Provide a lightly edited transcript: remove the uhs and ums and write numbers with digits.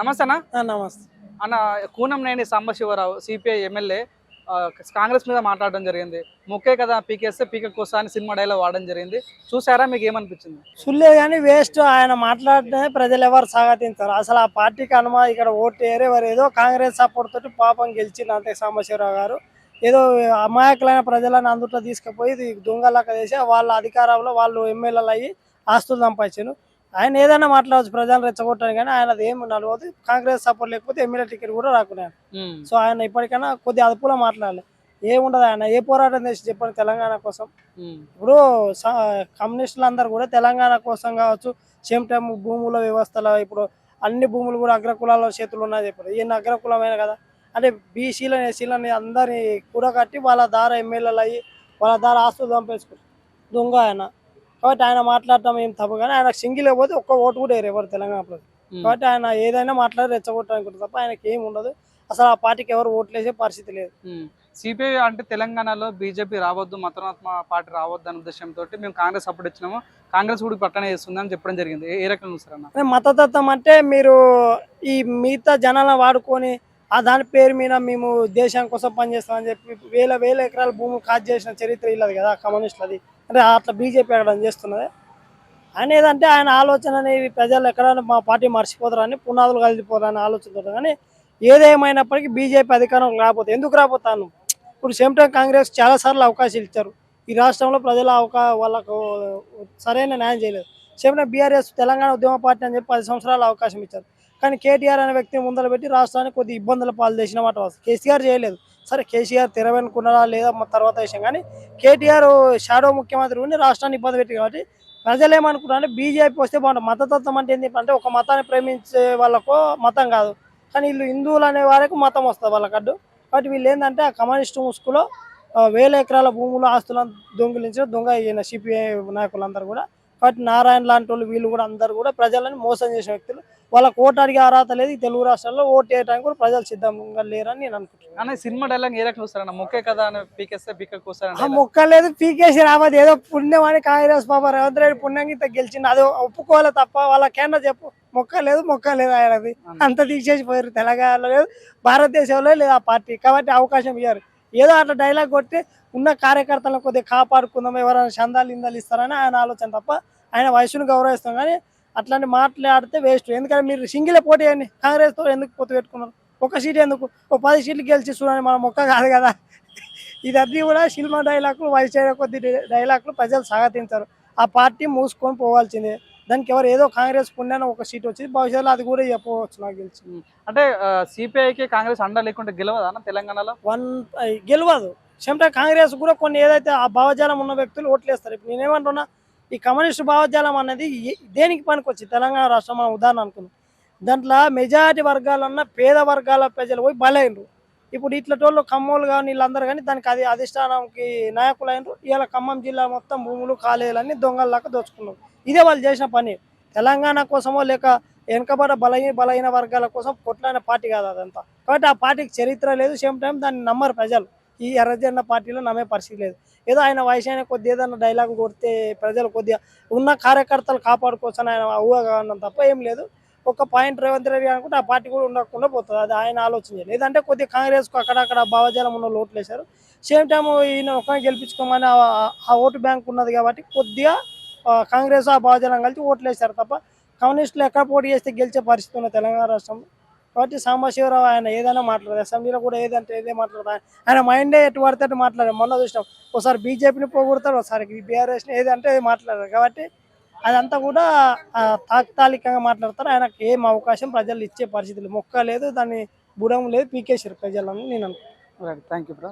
నమస్తే అన్న. నమస్తే అన్న కూనంనేని సాంబశివరావు సిపిఐ ఎమ్మెల్యే కాంగ్రెస్ మీద మాట్లాడడం జరిగింది. మొక్కే కదా పీకేస్తే పీక కోసా అని సినిమా డైలాగ్ వాడడం జరిగింది. చూసారా, మీకు ఏమనిపించింది? సుల్లే కానీ వేస్ట్. ఆయన మాట్లాడితే ప్రజలు ఎవరు స్వాగతించారు. అసలు ఆ పార్టీకి ఇక్కడ ఓటు ఎవరు ఏదో కాంగ్రెస్ సపోర్ట్ తోటి పాపం గెలిచింది అంతే. సాంబశివరావు గారు ఏదో అమాయకులైన ప్రజలను అందుట్లో తీసుకుపోయి దొంగలాగా చేసి వాళ్ళ అధికారంలో వాళ్ళు ఎమ్మెల్యేలు అయ్యి ఆస్తులు సంపాదించారు. ఆయన ఏదైనా మాట్లాడవచ్చు ప్రజలు రెచ్చగొట్టాను, కానీ ఆయన అది ఏమి నడవదు. కాంగ్రెస్ సపోర్ట్ లేకపోతే ఎమ్మెల్యే టికెట్ కూడా రాకున్నాను. సో ఆయన ఇప్పటికైనా కొద్ది అదుపులో మాట్లాడాలి. ఏముండదు, ఆయన ఏ పోరాటం చేసి చెప్పండి తెలంగాణ కోసం. ఇప్పుడు కమ్యూనిస్టులు అందరూ కూడా తెలంగాణ కోసం కావచ్చు, సేమ్ టైం భూముల వ్యవస్థలో ఇప్పుడు అన్ని భూములు కూడా అగ్రకులాల చేతులు ఉన్నాయి చెప్పారు. ఈయన అగ్రకులమైన కదా, అంటే బీసీలని ఎస్సీలని అందరినీ కూడగట్టి వాళ్ళ ద్వారా ఎమ్మెల్యేలు అయ్యి వాళ్ళ ద్వారా ఆస్తులు చంపేసుకుంటారు దొంగ ఆయన. కాబట్టి ఆయన మాట్లాడటం ఏం తప్పు, కానీ ఆయన సింగిల్ పోతే ఒక్క ఓటు కూడా వేరు ఎవరు తెలంగాణ ప్రజలు. కాబట్టి ఆయన ఏదైనా మాట్లాడి రెచ్చగొట్టాలనుకుంటారు తప్ప ఆయనకి ఏమి ఉండదు. అసలు ఆ పార్టీకి ఎవరు ఓట్లు వేసే పరిస్థితి లేదు. సిపిఐ అంటే తెలంగాణలో బీజేపీ రావద్దు, మతనాత్మ పార్టీ రావద్దు అనే ఉద్దేశంతో మేము కాంగ్రెస్ సపోర్ట్ ఇచ్చినాము, కాంగ్రెస్ కూడా పట్టణ చేస్తుంది అని చెప్పడం జరిగింది. ఏ రకంగా చూస్తారన్న? మతతత్వం అంటే మీరు ఈ మిగతా జనాలను వాడుకొని దాని పేరు మీద మేము దేశం కోసం పనిచేస్తామని చెప్పి వేల ఎకరాల భూములు కాజ్ చేసిన చరిత్ర ఇల్లదు కదా కమ్యూనిస్టులది. అంటే అట్లా బీజేపీ ఎక్కడ చేస్తున్నది అని ఏదంటే ఆయన ఆలోచన అనేవి ప్రజలు ఎక్కడైనా మా పార్టీ మర్చిపోతారని పునాదులు కలిసిపోతారని ఆలోచనతో. కానీ ఏదేమైనప్పటికీ బీజేపీ అధికారం రాకపోతే ఎందుకు రాబోతాను. ఇప్పుడు సేమ్ టైం కాంగ్రెస్ చాలాసార్లు అవకాశాలు ఇచ్చారు ఈ రాష్ట్రంలో ప్రజల వాళ్ళకు సరైన న్యాయం చేయలేదు. సేమ్ టైం బీఆర్ఎస్ తెలంగాణ ఉద్యమ పార్టీ అని చెప్పి 10 సంవత్సరాలు అవకాశం ఇచ్చారు. కానీ కేటీఆర్ అనే వ్యక్తి ముందర పెట్టి రాష్ట్రానికి కొద్ది ఇబ్బందుల పాలు చేసిన మాట కేసీఆర్ చేయలేదు. సరే కేసీఆర్ తెరవెనుకున్నారా లేదా తర్వాత విషయం, కానీ కేటీఆర్ షాడో ముఖ్యమంత్రి ఉండి రాష్ట్రాన్ని ఇబ్బంది పెట్టి కాబట్టి ప్రజలు ఏమనుకుంటారంటే బీజేపీ వస్తే బాగుంటుంది. మతతత్వం అంటే ఏంటి అంటే ఒక మతాన్ని ప్రేమించే వాళ్ళకు మతం కాదు, కానీ వీళ్ళు హిందువులు అనే వారికి మతం వస్తుంది వాళ్ళకి అడ్డు. కాబట్టి వీళ్ళు ఏంటంటే ఆ కమ్యూనిస్టు ముసుగులో వేల ఎకరాల భూములు ఆస్తులను దొంగిలించిన దొంగ అయిన సిపిఐ నాయకులందరూ కూడా. కాబట్టి నారాయణ లాంటి వాళ్ళు వీళ్ళు కూడా అందరూ కూడా ప్రజలను మోసం చేసిన వ్యక్తులు. వాళ్ళకి ఓటు అడిగే అర్హత లేదు. ఈ తెలుగు రాష్ట్రాల్లో ఓటు వేయడానికి కూడా ప్రజలు సిద్ధంగా లేరని నేను అనుకుంటున్నాను. సినిమా డైలాగ్ ఏ రకంగా చూస్తారన్న? మొక్కే కదా పీకేస్తే పీక కోసా మొక్క లేదు, పీకేసి రావద్దు. ఏదో పుణ్యం అని కాంగ్రెస్ బాబా రేవంత్ రెడ్డి పుణ్యం ఇంత గెలిచింది, అది ఒప్పుకోవాలి తప్ప వాళ్ళకేనా చెప్పు. మొక్క లేదు ఆయనది. అంత తీసేసి పోయారు. తెలంగాణలో లేదు, భారతదేశంలో లేదు ఆ పార్టీ. కాబట్టి అవకాశం ఇవ్వరు. ఏదో అట్లా డైలాగ్ కొట్టి ఉన్న కార్యకర్తలను కొద్దిగా కాపాడుకుందాం, ఎవరైనా చందాలు ఇందాలు ఇస్తారని ఆయన ఆలోచన తప్ప ఆయన వయసును గౌరవిస్తాం. కానీ అట్లాంటి మాట్లాడితే వేస్ట్. ఎందుకంటే మీరు సింగిలే పోటీ చేయండి, కాంగ్రెస్తో ఎందుకు పొత్తు పెట్టుకున్నారు? ఒక సీట్ ఎందుకు? 10 సీట్లు గెలిచి చూడండి, మన మొక్క కాదు కదా. ఇదన్నీ కూడా సినిమా డైలాగులు, వయసు కొద్ది డైలాగులు ప్రజలు స్వాగతించారు. ఆ పార్టీ మూసుకొని పోవాల్సిందే. దానికి ఎవరు ఏదో కాంగ్రెస్ పుణ్యాన్ని ఒక సీట్ వచ్చింది, భవిష్యత్తులో అది కూడా చెప్పవచ్చు నాకు గెలిచి. అంటే సిపిఐకి కాంగ్రెస్ అండ లేకుంటే గెలవదా తెలంగాణలో? గెలవదు. సేమ్ కాంగ్రెస్ కూడా కొన్ని ఏదైతే ఆ భావజాలం ఉన్న వ్యక్తులు ఓట్లేస్తారు. ఇప్పుడు నేనేమంటున్నా, ఈ కమ్యూనిస్టు భావజాలం అనేది దేనికి పనికొచ్చి తెలంగాణ రాష్ట్రం మనం ఉదాహరణ అనుకున్నాం. దాంట్లో మెజారిటీ వర్గాలన్న పేద వర్గాల ప్రజలు పోయి బలైనరు. ఇప్పుడు ఇట్లటోళ్ళు ఖమ్మోళ్ళు కానీ వీళ్ళందరూ కానీ దానికి అది అధిష్టానంకి నాయకులైనరు. ఇవాళ ఖమ్మం జిల్లా మొత్తం భూములు కాలేయాలన్నీ దొంగల్లాగా దోచుకున్నారు. ఇదే వాళ్ళు చేసిన పని. తెలంగాణ కోసమో లేక వెనకబడ్డ బలహీన వర్గాల కోసం కొట్లాడిన పార్టీ కాదు అదంతా. కాబట్టి ఆ పార్టీకి చరిత్ర లేదు. సేమ్ టైం దాన్ని నమ్మరు ప్రజలు. ఈ ఎర్రజెండా పార్టీలో నమ్మే పరిస్థితి లేదు. ఏదో ఆయన వయసు కొద్దిగా ఏదైనా డైలాగ్ కొడితే ప్రజలు కొద్దిగా ఉన్న కార్యకర్తలు కాపాడుకోవచ్చు ఆయన ఊహగా అన్నం తప్ప ఏం లేదు. ఒక పాయింట్ రేవంత్ రెడ్డి అనుకుంటే ఆ పార్టీ కూడా ఉండకుండా పోతుంది. అది ఆయన ఆలోచన. లేదంటే కొద్దిగా కాంగ్రెస్కు అక్కడక్కడ భావజాలం ఉన్న ఓట్లు వేశారు. సేమ్ టైం ఈయన ఒక గెలిపించుకోమని ఆ ఓటు బ్యాంక్ ఉన్నది కాబట్టి కొద్దిగా కాంగ్రెస్ ఆ భావజాలం కలిసి ఓట్లు వేశారు తప్ప కమ్యూనిస్టులు ఎక్కడ పోటీ చేస్తే గెలిచే పరిస్థితి ఉన్న తెలంగాణ రాష్ట్రంలో. కాబట్టి సాంబశివరావు ఆయన ఏదైనా మాట్లాడదు. అసెంబ్లీలో కూడా ఏదంటే ఏదే మాట్లాడతారు. ఆయన మైండే ఎటు పడితే అటు మాట్లాడారు. మొన్న చూసినాం, ఒకసారి బీజేపీని పోగొడతారు, ఒకసారి బీఆర్ఎస్ని ఏదంటే ఏది మాట్లాడారు. కాబట్టి అదంతా కూడా తాత్కాలికంగా మాట్లాడతారు. ఆయనకు ఏం అవకాశం ప్రజలు ఇచ్చే పరిస్థితులు మొక్క లేదు, దాన్ని బుడం లేదు, పీకేసారు ప్రజలని నేను అనుకుంటున్నాను. Thank you bro.